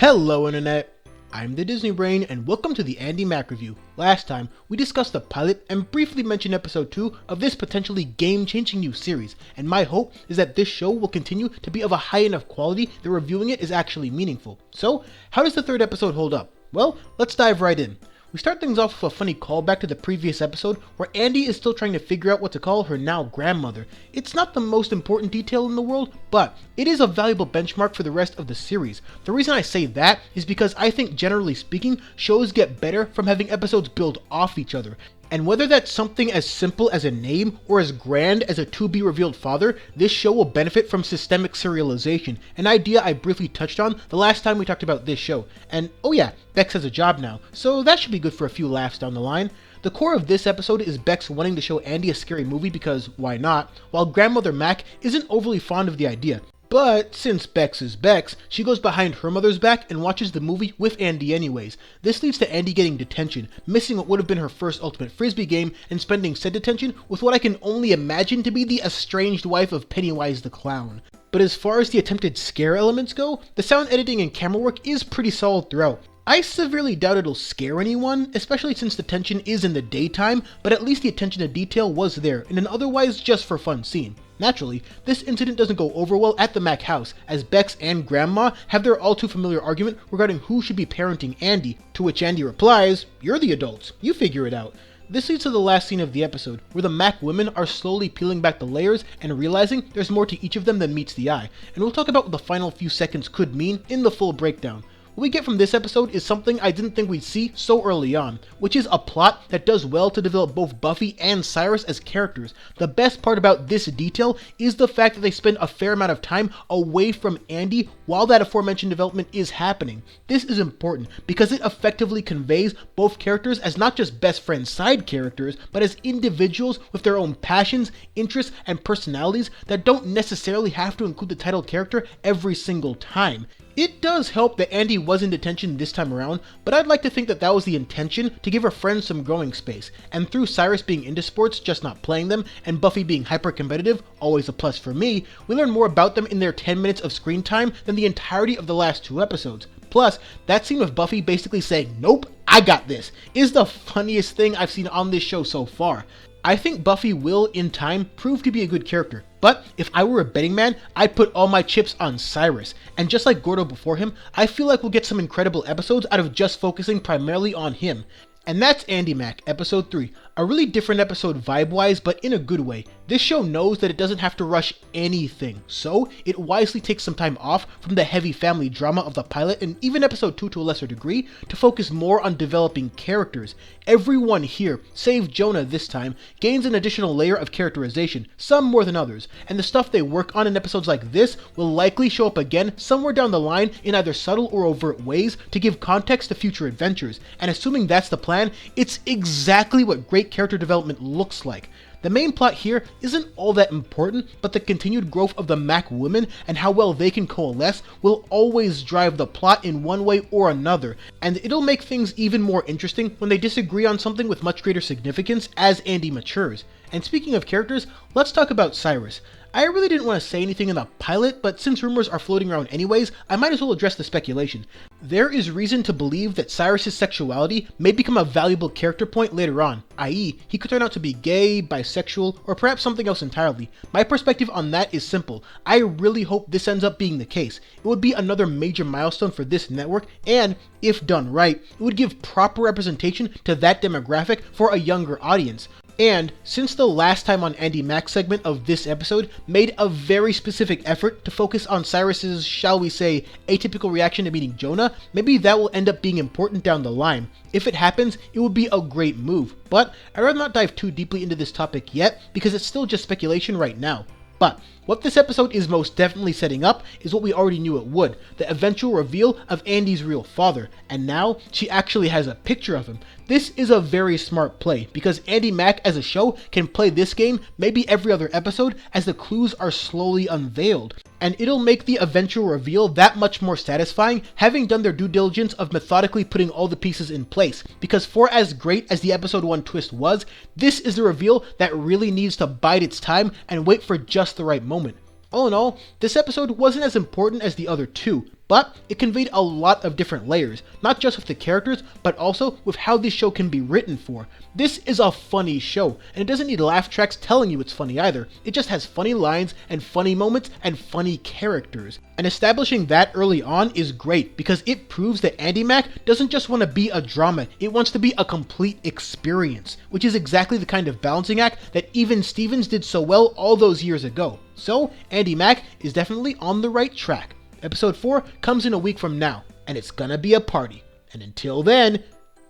Hello Internet, I'm the Disney Brain and welcome to the Andi Mack review. Last time, we discussed the pilot and briefly mentioned episode 2 of this potentially game-changing new series, and my hope is that this show will continue to be of a high enough quality that reviewing it is actually meaningful. So, how does the third episode hold up? Well, let's dive right in. We start things off with a funny callback to the previous episode where Andi is still trying to figure out what to call her now grandmother. It's not the most important detail in the world, but it is a valuable benchmark for the rest of the series. The reason I say that is because I think generally speaking, shows get better from having episodes build off each other. And whether that's something as simple as a name or as grand as a to-be-revealed father, this show will benefit from systemic serialization, an idea I briefly touched on the last time we talked about this show. And oh yeah, Bex has a job now, so that should be good for a few laughs down the line. The core of this episode is Bex wanting to show Andi a scary movie because why not, while Grandmother Mack isn't overly fond of the idea. But since Bex is Bex, she goes behind her mother's back and watches the movie with Andi anyways. This leads to Andi getting detention, missing what would have been her first Ultimate Frisbee game, and spending said detention with what I can only imagine to be the estranged wife of Pennywise the Clown. But as far as the attempted scare elements go, the sound editing and camera work is pretty solid throughout. I severely doubt it'll scare anyone, especially since the tension is in the daytime, but at least the attention to detail was there in an otherwise just for fun scene. Naturally, this incident doesn't go over well at the Mack house, as Bex and Grandma have their all too familiar argument regarding who should be parenting Andi, to which Andi replies, "You're the adults, you figure it out." This leads to the last scene of the episode, where the Mack women are slowly peeling back the layers and realizing there's more to each of them than meets the eye, and we'll talk about what the final few seconds could mean in the full breakdown. What we get from this episode is something I didn't think we'd see so early on, which is a plot that does well to develop both Buffy and Cyrus as characters. The best part about this detail is the fact that they spend a fair amount of time away from Andi while that aforementioned development is happening. This is important because it effectively conveys both characters as not just best friend side characters, but as individuals with their own passions, interests, and personalities that don't necessarily have to include the title character every single time. It does help that Andi was in detention this time around, but I'd like to think that that was the intention, to give her friends some growing space, and through Cyrus being into sports, just not playing them, and Buffy being hyper-competitive, always a plus for me, we learn more about them in their 10 minutes of screen time than the entirety of the last 2 episodes. Plus, that scene of Buffy basically saying, "Nope, I got this," is the funniest thing I've seen on this show so far. I think Buffy will, in time, prove to be a good character, but if I were a betting man, I'd put all my chips on Cyrus, and just like Gordo before him, I feel like we'll get some incredible episodes out of just focusing primarily on him. And that's Andi Mack, episode 3. A really different episode vibe-wise, but in a good way. This show knows that it doesn't have to rush anything, so it wisely takes some time off from the heavy family drama of the pilot and even episode 2 to a lesser degree to focus more on developing characters. Everyone here, save Jonah this time, gains an additional layer of characterization, some more than others, and the stuff they work on in episodes like this will likely show up again somewhere down the line in either subtle or overt ways to give context to future adventures, and assuming that's the plan, it's exactly what great character development looks like. The main plot here isn't all that important, but the continued growth of the Mack women and how well they can coalesce will always drive the plot in one way or another, and it'll make things even more interesting when they disagree on something with much greater significance as Andi matures. And speaking of characters, let's talk about Cyrus. I really didn't want to say anything in the pilot, but since rumors are floating around anyways, I might as well address the speculation. There is reason to believe that Cyrus's sexuality may become a valuable character point later on, i.e., he could turn out to be gay, bisexual, or perhaps something else entirely. My perspective on that is simple. I really hope this ends up being the case. It would be another major milestone for this network, and, if done right, it would give proper representation to that demographic for a younger audience. And, since the last time on Andi Mack's segment of this episode made a very specific effort to focus on Cyrus's, shall we say, atypical reaction to meeting Jonah, maybe that will end up being important down the line. If it happens, it would be a great move, but I'd rather not dive too deeply into this topic yet, because it's still just speculation right now. But what this episode is most definitely setting up is what we already knew it would, the eventual reveal of Andi's real father, and now she actually has a picture of him. This is a very smart play, because Andi Mack as a show can play this game maybe every other episode as the clues are slowly unveiled, and it'll make the eventual reveal that much more satisfying having done their due diligence of methodically putting all the pieces in place, because for as great as the episode 1 twist was, this is the reveal that really needs to bide its time and wait for just the right moment. All in all, this episode wasn't as important as the other two, but it conveyed a lot of different layers, not just with the characters, but also with how this show can be written for. This is a funny show, and it doesn't need laugh tracks telling you it's funny either. It just has funny lines and funny moments and funny characters. And establishing that early on is great because it proves that Andi Mack doesn't just want to be a drama, it wants to be a complete experience, which is exactly the kind of balancing act that even Stevens did so well all those years ago. So, Andi Mack is definitely on the right track. Episode 4 comes in a week from now, and it's gonna be a party. And until then,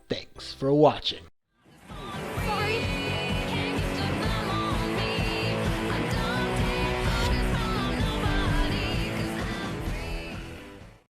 thanks for watching.